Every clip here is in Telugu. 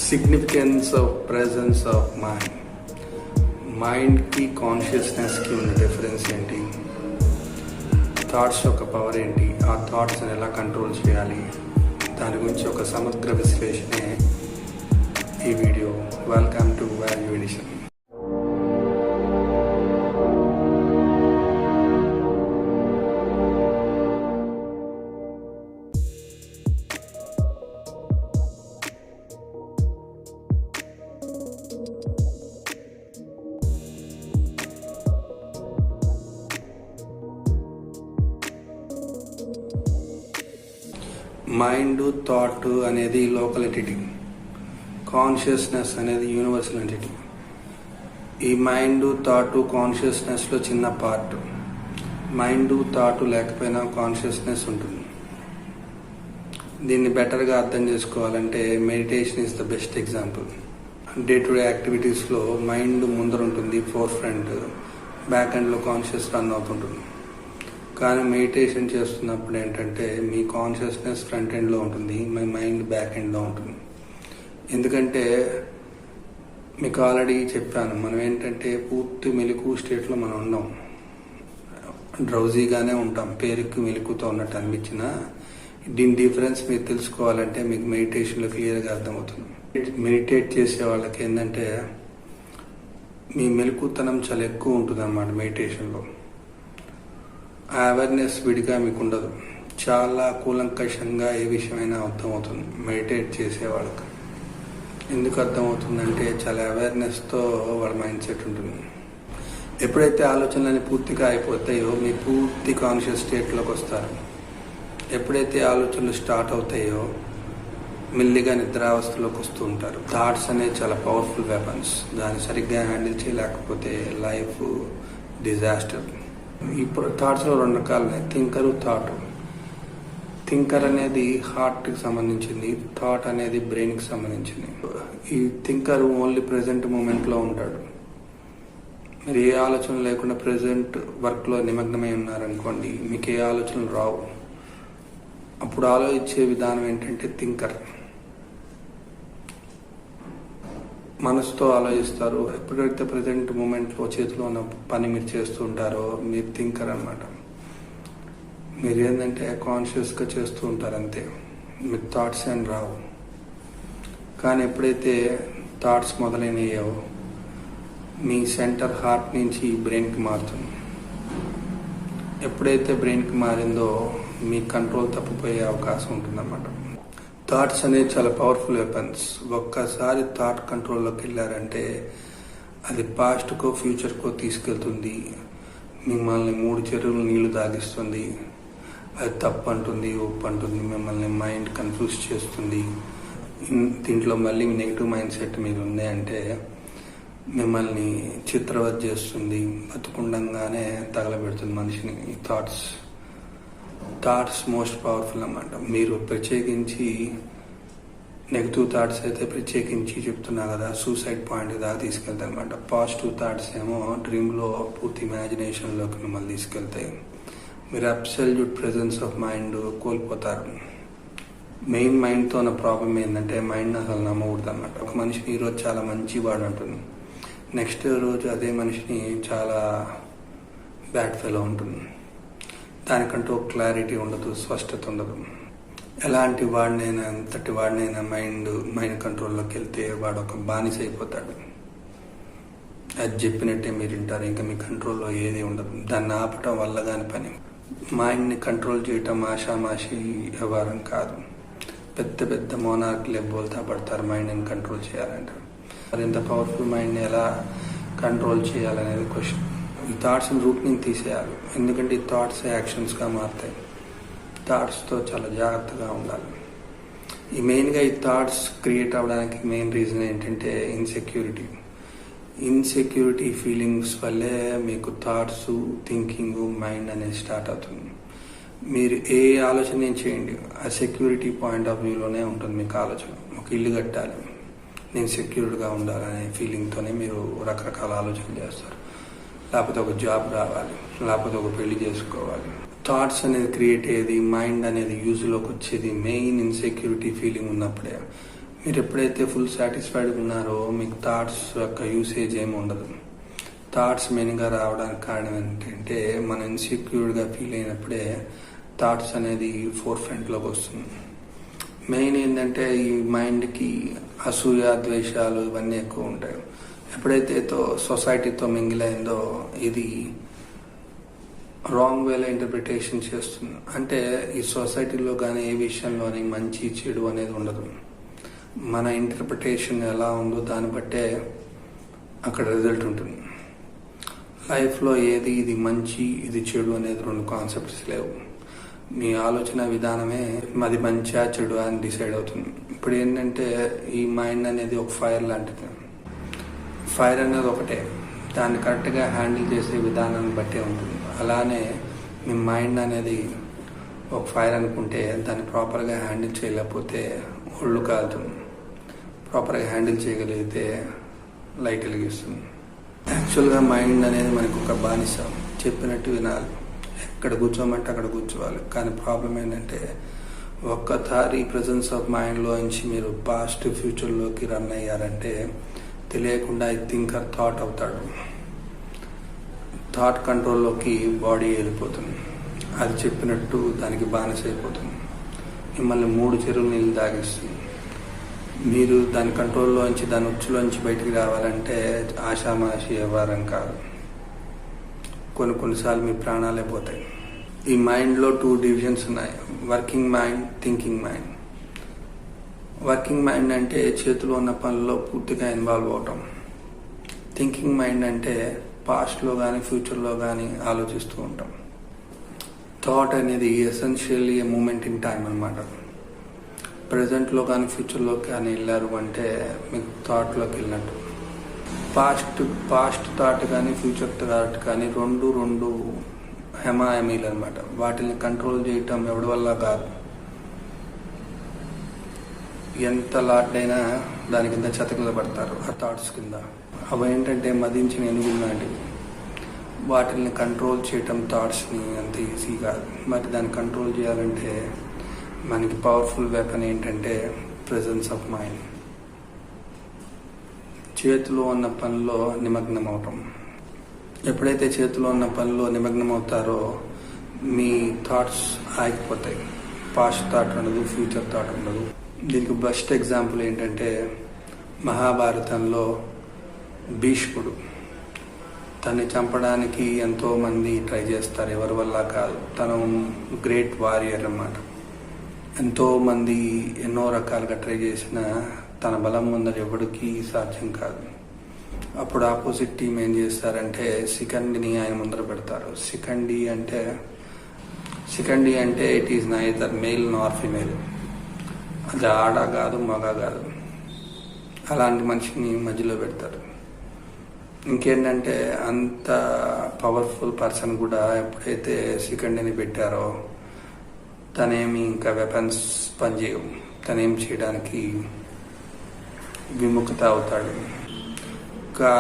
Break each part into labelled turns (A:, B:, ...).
A: Significance of presence of mind. మైండ్కి కాన్షియస్నెస్కి ఉన్న డిఫరెన్స్ ఏంటి, థాట్స్ యొక్క పవర్ ఏంటి, ఆ థాట్స్ని ఎలా కంట్రోల్ చేయాలి, దాని గురించి ఒక సమగ్ర విశ్లేషణే ఈ వీడియో. Welcome to value edition. Mind, thought అనేది లోకల్ ఎంటిటీ, కాన్షియస్నెస్ అనేది యూనివర్సల్ ఎంటిటీ. ఈ మైండ్, థాట్, కాన్షియస్నెస్లో చిన్న పార్ట్. మైండ్, థాట్ లేకపోయినా కాన్షియస్నెస్ ఉంటుంది. దీన్ని బెటర్గా అర్థం చేసుకోవాలంటే meditation is the best example. Day to day యాక్టివిటీస్లో మైండ్ ముందర ఉంటుంది, ఫోర్ ఫ్రంట్, బ్యాక్ ఎండ్లో కాన్షియస్ రన్ అవుతుంటుంది. కానీ మెడిటేషన్ చేస్తున్నప్పుడు ఏంటంటే మీ కాన్షియస్నెస్ ఫ్రంట్ ఎండ్లో ఉంటుంది, మీ మైండ్ బ్యాక్ ఎండ్లో ఉంటుంది. ఎందుకంటే మీకు ఆల్రెడీ చెప్పాను, మనం ఏంటంటే పూర్తి మెలకు స్టేట్లో మనం ఉండం, డ్రౌజీగానే ఉంటాం, పేరుకి మెలకుతో ఉన్నట్టు అనిపించినా దీని డిఫరెన్స్ మీరు తెలుసుకోవాలంటే మీకు మెడిటేషన్లో క్లియర్గా అర్థమవుతుంది. మెడిటేట్ చేసే వాళ్ళకి ఏంటంటే మీ మెలకుతనం చాలా ఎక్కువ ఉంటుంది అన్నమాట. మెడిటేషన్లో ఆ అవేర్నెస్ విడిగా మీకు ఉండదు, చాలా కూలంకషంగా ఏ విషయమైనా అర్థమవుతుంది మెడిటేట్ చేసే వాళ్ళకి. ఎందుకు అర్థమవుతుందంటే చాలా అవేర్నెస్తో వాళ్ళ మైండ్ సెట్ ఉంటుంది. ఎప్పుడైతే ఆలోచనలన్నీ పూర్తిగా అయిపోతాయో మీ పూర్తి కాన్షియస్ స్టేట్లోకి వస్తారు. ఎప్పుడైతే ఆలోచనలు స్టార్ట్ అవుతాయో మెల్లిగా నిద్రావస్థలోకి వస్తూ ఉంటారు. థాట్స్ అనేవి చాలా పవర్ఫుల్ వెపన్స్. దాన్ని సరిగ్గా హ్యాండిల్ చేయలేకపోతే లైఫ్ డిజాస్టర్. ఇప్పుడు థాట్స్లో రెండు రకాలు ఉన్నాయి, థింకరు, థాట్. థింకర్ అనేది హార్ట్కి సంబంధించింది, థాట్ అనేది బ్రెయిన్కి సంబంధించింది. ఈ థింకర్ ఓన్లీ ప్రెజెంట్ మూమెంట్లో ఉంటాడు. మీరు ఏ ఆలోచన లేకుండా ప్రెజెంట్ వర్క్లో నిమగ్నమై ఉన్నారనుకోండి, మీకు ఏ ఆలోచనలు రావు. అప్పుడు ఆలోచించే విధానం ఏంటంటే థింకర్. మనసుతో ఆలోచిస్తారు. ఎప్పుడైతే ప్రజెంట్ మూమెంట్లో చేతిలో ఉన్న పని మీరు చేస్తూ ఉంటారో మీరు థింకర్ అనమాట. మీరు ఏంటంటే కాన్షియస్గా చేస్తూ ఉంటారు అంతే, మీకు థాట్స్ ఏం రావు. కానీ ఎప్పుడైతే థాట్స్ మొదలైనయో మీ సెంటర్ హార్ట్ నుంచి బ్రెయిన్కి మారుతుంది. ఎప్పుడైతే బ్రెయిన్కి మారిందో మీ కంట్రోల్ తప్పిపోయే అవకాశం ఉంటుందన్నమాట. థాట్స్ అనేవి చాలా పవర్ఫుల్ వెపన్స్. ఒక్కసారి థాట్ కంట్రోల్లోకి వెళ్ళారంటే అది పాస్ట్కో ఫ్యూచర్కో తీసుకెళ్తుంది. మిమ్మల్ని 3 చెరువులు నీళ్లు తాగిస్తుంది. అది తప్పు అంటుంది, ఉప్పు అంటుంది, మిమ్మల్ని మైండ్ కన్ఫ్యూజ్ చేస్తుంది. దీంట్లో మళ్ళీ నెగిటివ్ మైండ్ సెట్ మీరు ఉన్నాయంటే మిమ్మల్ని చిత్రవత్ చేస్తుంది, బతుకుండంగానే తగలబెడుతుంది మనిషిని. ఈ థాట్స్ మోస్ట్ పవర్ఫుల్ అన్నమాట. మీరు ప్రత్యేకించి నెగిటివ్ థాట్స్ అయితే ప్రత్యేకించి చెప్తున్నా కదా, సూసైడ్ పాయింట్ దాకా తీసుకెళ్తాయి అనమాట. పాజిటివ్ థాట్స్ ఏమో డ్రీమ్లో పూర్తి ఇమాజినేషన్లోకి మిమ్మల్ని తీసుకెళ్తాయి. మీరు అబ్సల్యూట్ ప్రెజెన్స్ ఆఫ్ మైండ్ కోల్పోతారు. మెయిన్ మైండ్తో ఉన్న ప్రాబ్లం ఏంటంటే మైండ్ అసలు నమ్మకూడదు అనమాట. ఒక మనిషిని ఈరోజు చాలా మంచివాడు అంటుంది, నెక్స్ట్ రోజు అదే మనిషిని చాలా బ్యాడ్ ఫెలో ఉంటుంది. దానికంటూ క్లారిటీ ఉండదు, స్పష్టత ఉండదు. ఎలాంటి వాడినైనా, ఎంతటి వాడినైనా మైండ్ కంట్రోల్లోకి వెళ్తే వాడు ఒక బానిస అయిపోతాడు. అది చెప్పినట్టే మీరు వింటారు, ఇంకా మీ కంట్రోల్లో ఏది ఉండదు. దాన్ని ఆపటం వల్ల కాని పని. మైండ్ని కంట్రోల్ చేయటం ఆషామాషి వ్యవహారం కాదు. పెద్ద పెద్ద మోనార్కులే బోల్తా పడతారు మైండ్ని కంట్రోల్ చేయాలంటారు. మరి ఇంత పవర్ఫుల్ మైండ్ని ఎలా కంట్రోల్ చేయాలనేది క్వశ్చన్. ఈ థాట్స్ని రూట్ నుంచి తీసేయాలి. ఎందుకంటే ఈ థాట్స్ యాక్షన్స్గా మారుతాయి. థాట్స్తో చాలా జాగ్రత్తగా ఉండాలి. ఈ మెయిన్గా ఈ థాట్స్ క్రియేట్ అవ్వడానికి మెయిన్ రీజన్ ఏంటంటే ఇన్సెక్యూరిటీ ఫీలింగ్స్ వల్లే మీకు థాట్స్, థింకింగ్, మైండ్ అనేది స్టార్ట్ అవుతుంది. మీరు ఏ ఆలోచన చేయండి, ఆ సెక్యూరిటీ పాయింట్ ఆఫ్ వ్యూలోనే ఉంటుంది మీకు ఆలోచన. ఒక ఇల్లు కట్టాలి, నేను సెక్యూర్డ్గా ఉండాలనే ఫీలింగ్తోనే మీరు రకరకాల ఆలోచనలు చేస్తారు. లేకపోతే ఒక జాబ్ రావాలి, లేకపోతే ఒక పెళ్లి చేసుకోవాలి. థాట్స్ అనేది క్రియేట్ అయ్యేది, మైండ్ అనేది యూజ్లోకి వచ్చేది మెయిన్ ఇన్సెక్యూరిటీ ఫీలింగ్ ఉన్నప్పుడే. మీరు ఎప్పుడైతే ఫుల్ సాటిస్ఫైడ్ ఉన్నారో మీకు థాట్స్ యొక్క యూసేజ్ ఏమి ఉండదు. థాట్స్ మెయిన్గా రావడానికి కారణం ఏంటంటే మనం ఇన్సెక్యూర్డ్గా ఫీల్ అయినప్పుడే థాట్స్ అనేది ఫోర్ ఫ్రంట్లోకి వస్తుంది. మెయిన్ ఏంటంటే ఈ మైండ్కి అసూయ, ద్వేషాలు ఇవన్నీ ఎక్కువ ఉంటాయి. ఎప్పుడైతే సొసైటీతో మింగిల్ అయిందో ఇది రాంగ్ వేలో ఇంటర్ప్రిటేషన్ చేస్తుంది. అంటే ఈ సొసైటీలో కానీ ఏ విషయంలోని మంచి చెడు అనేది ఉండదు. మన ఇంటర్ప్రిటేషన్ ఎలా ఉందో దాన్ని బట్టే అక్కడ రిజల్ట్ ఉంటుంది. లైఫ్లో ఏది ఇది మంచి ఇది చెడు అనేది రెండు కాన్సెప్ట్స్ లేవు. మీ ఆలోచన విధానమే అది మంచిగా చెడు అని డిసైడ్ అవుతుంది. ఇప్పుడు ఏంటంటే ఈ మైండ్ అనేది ఒక ఫైర్ లాంటిది. ఫైర్ అనేది ఒకటే, దాన్ని కరెక్ట్గా హ్యాండిల్ చేసే విధానాన్ని బట్టే ఉంటుంది. అలానే మీ మైండ్ అనేది ఒక ఫైర్ అనుకుంటే దాన్ని ప్రాపర్గా హ్యాండిల్ చేయలేకపోతే ఒళ్ళు కాలుతుంది. ప్రాపర్గా హ్యాండిల్ చేయగలిగితే లైట్ వెలిగిస్తుంది. యాక్చువల్గా మైండ్ అనేది మనకు ఒక బానిస, చెప్పినట్టు వినాలి, ఎక్కడ కూర్చోమంటే అక్కడ కూర్చోవాలి. కానీ ప్రాబ్లం ఏంటంటే ఒక్కసారి ప్రెజెన్స్ ఆఫ్ మైండ్లో నుంచి మీరు పాస్ట్ ఫ్యూచర్లోకి రన్ అయ్యారంటే తెలియకుండా ఈ థింకర్ థాట్ అవుతాడు. థాట్ కంట్రోల్లోకి బాడీ వెళ్ళిపోతుంది. అది చెప్పినట్టు దానికి బానిస అయిపోతుంది. మిమ్మల్ని 3 చెరువులు నీళ్ళు తాగిస్తుంది. మీరు దాని కంట్రోల్లోంచి దాని ఉచ్చులోంచి బయటికి రావాలంటే ఆషామాషి వ్యవహారం కాదు. కొన్నిసార్లు మీ ప్రాణాలే పోతాయి. ఈ మైండ్లో 2 డివిజన్స్ ఉన్నాయి, working mind, thinking mind. Working mind అంటే చేతిలో ఉన్న పనుల్లో పూర్తిగా ఇన్వాల్వ్ అవటం. థింకింగ్ మైండ్ అంటే పాస్ట్లో కానీ ఫ్యూచర్లో కానీ ఆలోచిస్తూ ఉంటాం. థాట్ అనేది essentially a moment in time అనమాట. ప్రజెంట్లో కానీ ఫ్యూచర్లో కానీ వెళ్ళారు అంటే మీకు థాట్లోకి వెళ్ళినట్టు. పాస్ట్ థాట్ కానీ ఫ్యూచర్ థాట్ కానీ రెండు హెమాయమీలు అనమాట. వాటిని కంట్రోల్ చేయటం ఎవరి వల్ల కాదు. ఎంత లాట్ అయినా దాని కింద చతకలు పడతారు ఆ థాట్స్ కింద. అవి ఏంటంటే మదించిన ఎనుగులు లాంటివి. వాటిని కంట్రోల్ చేయటం థాట్స్ని అంత ఈజీ కాదు. మరి దాన్ని కంట్రోల్ చేయాలంటే మనకి పవర్ఫుల్ వెపన్ ఏంటంటే ప్రెజెన్స్ ఆఫ్ మైండ్. చేతిలో ఉన్న పనిలో నిమగ్నం అవటం. ఎప్పుడైతే చేతిలో ఉన్న పనిలో నిమగ్నం అవుతారో మీ థాట్స్ ఆగిపోతాయి. పాస్ట్ థాట్ ఉండదు, ఫ్యూచర్ థాట్ ఉండదు. దీనికి బెస్ట్ ఎగ్జాంపుల్ ఏంటంటే మహాభారతంలో భీష్ముడు. తన్ని చంపడానికి ఎంతోమంది ట్రై చేస్తారు, ఎవరి వల్ల కాదు. తను గ్రేట్ వారియర్ అన్నమాట. ఎంతోమంది ఎన్నో రకాలుగా ట్రై చేసిన తన బలం ముందర ఎవడికి సాధ్యం కాదు. అప్పుడు ఆపోజిట్ టీం ఏం చేస్తారంటే శిఖండిని ఆయన ముందర పెడతారు. శిఖండి అంటే it is neither male Nar female. అది ఆడ కాదు, మగ కాదు. అలాంటి మనిషిని మధ్యలో పెడతారు. ఇంకేంటంటే అంత పవర్ఫుల్ పర్సన్ కూడా ఎప్పుడైతే శిఖండిని పెట్టారో తనేమి ఇంకా వెపన్స్ పనిచేయవు. తనేం చేయడానికి విముఖత అవుతాడు.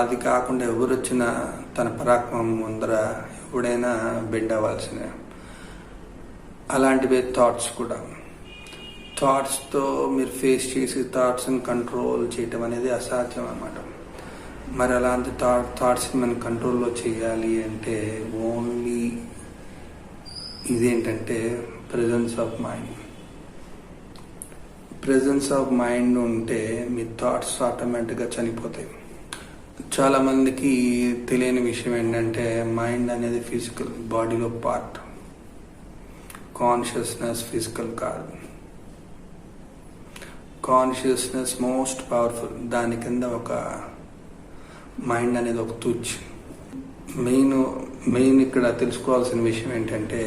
A: అది కాకుండా ఎవరు వచ్చినా తన పరాక్రమం ముందర ఎప్పుడైనా బెండ్ అవ్వాల్సిందే. అలాంటివే థాట్స్ కూడా. థాట్స్తో మీరు ఫేస్ చేసి థాట్స్ని కంట్రోల్ చేయటం అనేది అసాధ్యం అన్నమాట. మరి అలాంటి థాట్స్ని మనం కంట్రోల్లో చేయాలి అంటే ఓన్లీ ఇదేంటంటే presence of mind. Presence of mind ఉంటే మీ థాట్స్ ఆటోమేటిక్గా చనిపోతాయి. చాలామందికి తెలియని విషయం ఏంటంటే మైండ్ అనేది ఫిజికల్, బాడీలో పార్ట్. కాన్షియస్నెస్ ఫిజికల్ కాదు. Consciousness most powerful. దాని కింద ఒక మైండ్ అనేది ఒక తుచ్. మెయిన్ ఇక్కడ తెలుసుకోవాల్సిన విషయం ఏంటంటే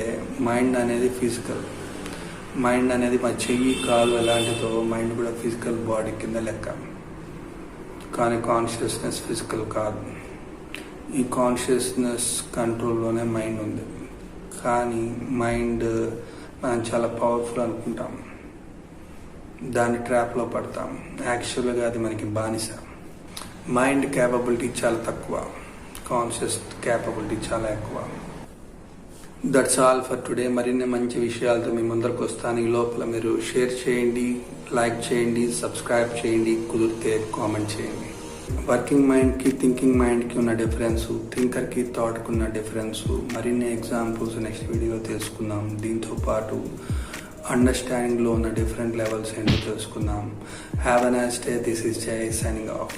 A: మైండ్ అనేది ఫిజికల్. మైండ్ అనేది మా చెయ్యి, కాలు ఎలాంటిదో మైండ్ కూడా ఫిజికల్ బాడీ కింద లెక్క. కానీ కాన్షియస్నెస్ ఫిజికల్ కాదు. ఈ కాన్షియస్నెస్ కంట్రోల్లోనే మైండ్ ఉంది. కానీ మైండ్ మనం చాలా పవర్ఫుల్ అనుకుంటాం, దాని ట్రాప్లో పడతాం. యాక్చువల్గా అది మనకి బానిస. మైండ్ క్యాపబిలిటీ చాలా తక్కువ, కాన్షియస్ క్యాపబిలిటీ చాలా ఎక్కువ. That's all for today. మరిన్ని మంచి విషయాలతో మీ ముందరకు వస్తాను. ఈ లోపల మీరు షేర్ చేయండి, లైక్ చేయండి, సబ్స్క్రైబ్ చేయండి, కుదిరితే కామెంట్ చేయండి. వర్కింగ్ మైండ్కి థింకింగ్ మైండ్కి ఉన్న డిఫరెన్సు, థింకర్కి థాట్కి ఉన్న డిఫరెన్సు, మరిన్ని ఎగ్జాంపుల్స్ నెక్స్ట్ వీడియోలో తెలుసుకుందాం. దీంతో పాటు అండర్స్టాండింగ్లో ఉన్న డిఫరెంట్ లెవెల్స్ ఏంటో తెలుసుకుందాం. Have a nice day. This is జై సైనింగ్ ఆఫ్.